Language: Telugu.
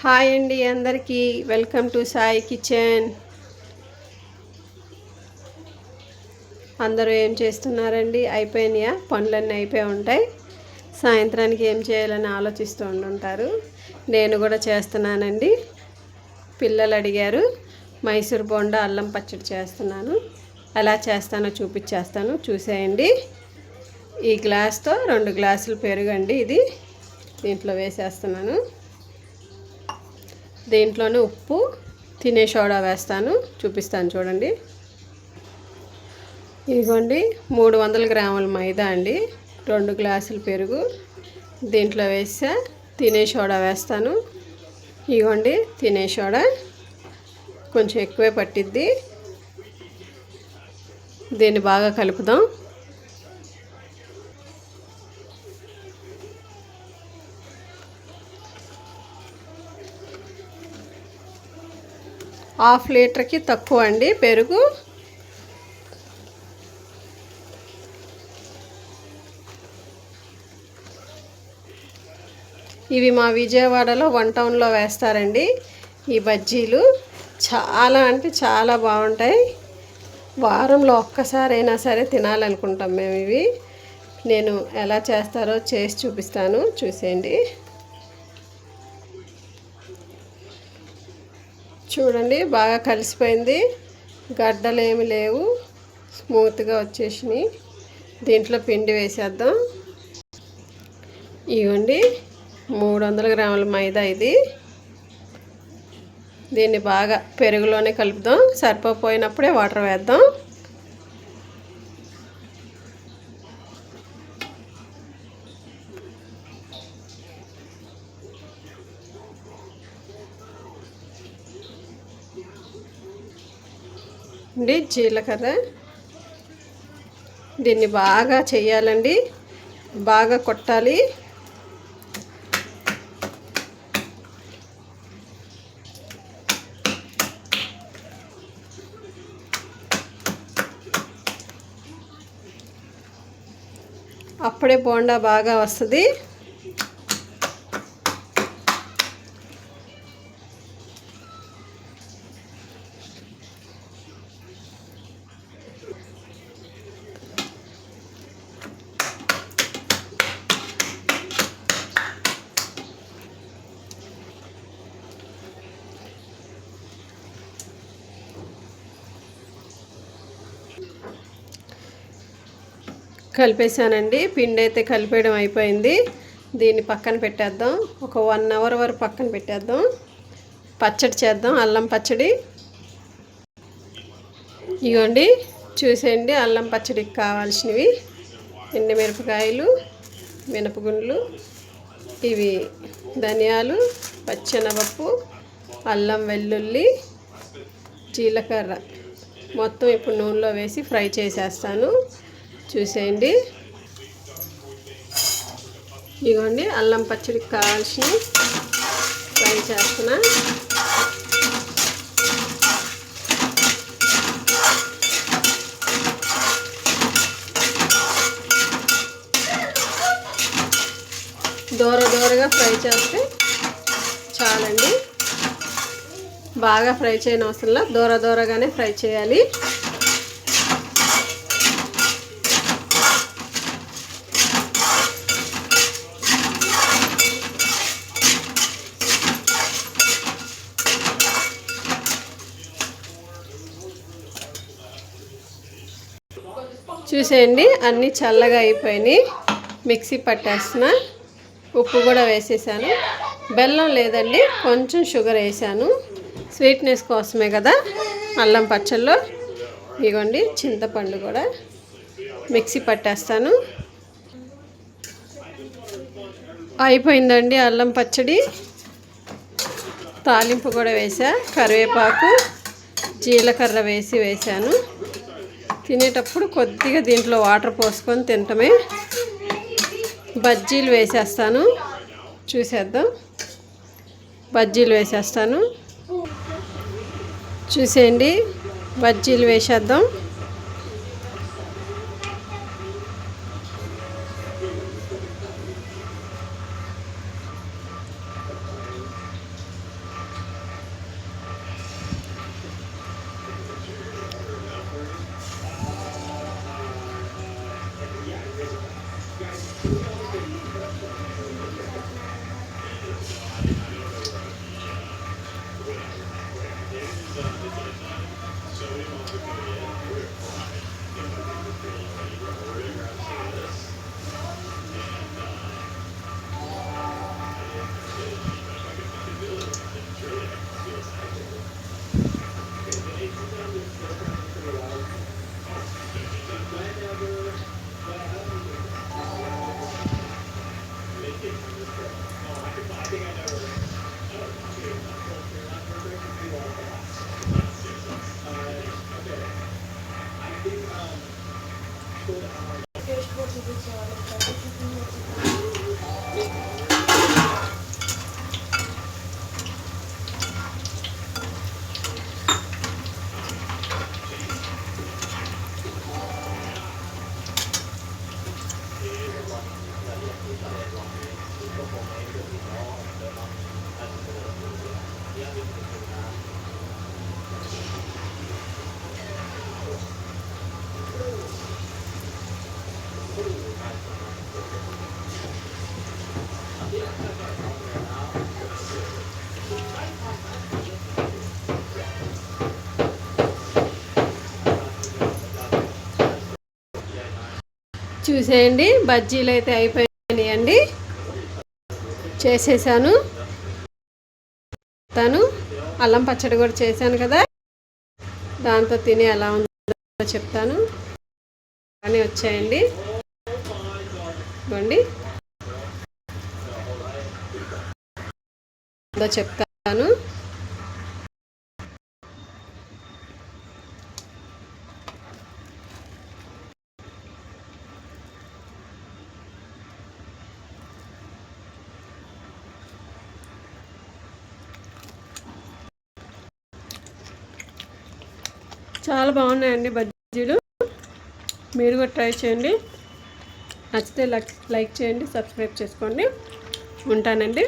హాయ్ అండి అందరికీ వెల్కమ్ టు సాయి కిచెన్. అందరూ ఏం చేస్తున్నారండి? అయిపోయినాయా? పనులన్నీ అయిపోయి ఉంటాయి. సాయంత్రానికి ఏం చేయాలని ఆలోచిస్తూ ఉంటుంటారు. నేను కూడా చేస్తున్నానండి. పిల్లలు అడిగారు, మైసూర్ బోండా అల్లం పచ్చడి చేస్తున్నాను. ఎలా చేస్తానో చూపించేస్తాను, చూసేయండి. ఈ గ్లాస్తో 2 గ్లాసులు పెరుగండి, ఇది దీంట్లో వేసేస్తున్నాను. దీంట్లోనే ఉప్పు, తినే సోడా వేస్తాను, చూపిస్తాను చూడండి. ఇదిగోండి 300 గ్రాముల మైదా అండి, 2 గ్లాసులు పెరుగు దీంట్లో వేసా. తినే సోడా వేస్తాను. ఇదిగోండి తినే సోడా కొంచెం ఎక్కువే పట్టిద్ది. దీన్ని బాగా కలుపుదాం. ½ లీటర్కి తక్కువ అండి పెరుగు. ఇవి మా విజయవాడలో 1 టౌన్లో వేస్తారండి ఈ బజ్జీలు. చాలా అంటే చాలా బాగుంటాయి. వారంలో ఒక్కసారైనా సరే తినాలనుకుంటాం మేము ఇవి. నేను ఎలా చేస్తారో చేసి చూపిస్తాను, చూసేయండి. చూడండి బాగా కలిసిపోయింది, గడ్డలు ఏమి లేవు, స్మూత్గా వచ్చేసినాయి. దీంట్లో పిండి వేసేద్దాం. ఇవ్వండి 300 గ్రాముల మైదా ఇది. దీన్ని బాగా పెరుగులోనే కలుపుదాం. సరిపోయినప్పుడే వాటర్ వేద్దాం. అండి జీలకర్ర, దీన్ని బాగా చేయాలండి, బాగా కొట్టాలి. అప్పుడే బోండా బాగా వస్తుంది. కలిపేసానండి, పిండి అయితే కలిపేయడం అయిపోయింది. దీన్ని పక్కన పెట్టేద్దాం. ఒక 1 అవర్ వరకు పక్కన పెట్టేద్దాం. పచ్చడి చేద్దాం, అల్లం పచ్చడి. ఇవ్వండి చూసేయండి, అల్లం పచ్చడికి కావాల్సినవి ఎండుమిరపకాయలు, మినపగుండ్లు, ఇవి ధనియాలు, పచ్చెనపప్పు, అల్లం వెల్లుల్లి, జీలకర్ర మొత్తం ఇప్పుడు నూనెలో వేసి ఫ్రై చేసేస్తాను, చూసేయండి. ఇదిగోండి అల్లం పచ్చడికి కావాల్సిన ఫ్రై చేస్తున్నా. దూరగా ఫ్రై చేస్తే చాలండి. బాగా ఫ్రై చేయని అవసరంలా, దూరగానే ఫ్రై చేయాలి. చూసేయండి అన్నీ చల్లగా అయిపోయినాయి. మిక్సీ పట్టేస్తున్నా. ఉప్పు కూడా వేసేసాను. బెల్లం లేదండి, కొంచెం షుగర్ వేసాను, స్వీట్నెస్ కోసమే కదా అల్లం పచ్చళ్ళలో. ఇదిగోండి చింతపండు కూడా మిక్సీ పట్టేస్తాను. అయిపోయిందండి అల్లం పచ్చడి. తాలింపు కూడా వేసా, కరివేపాకు, జీలకర్ర వేసాను. తినేటప్పుడు కొద్దిగా దీంట్లో వాటర్ పోసుకొని తింటమే. బజ్జీలు వేసేస్తాను, చూసేద్దాం. బజ్జీలు వేసేస్తాను, చూసేయండి. బజ్జీలు వేసేద్దాం. చూసేయండి, బజ్జీలు అయితే అయిపోయినాయండి, చేసేసాను. అల్లం పచ్చడి కూడా చేశాను కదా, దాంతో తిని ఎలా ఉందో చెప్తాను. అని వచ్చాయండి, ఇవ్వండి చెప్తాను. చాలా బాగున్నాయండి బజ్జీలు, మీరు కూడా ట్రై చేయండి. నచ్చితే లైక్ చేయండి, సబ్స్క్రైబ్ చేసుకోండి. ఉంటానండి.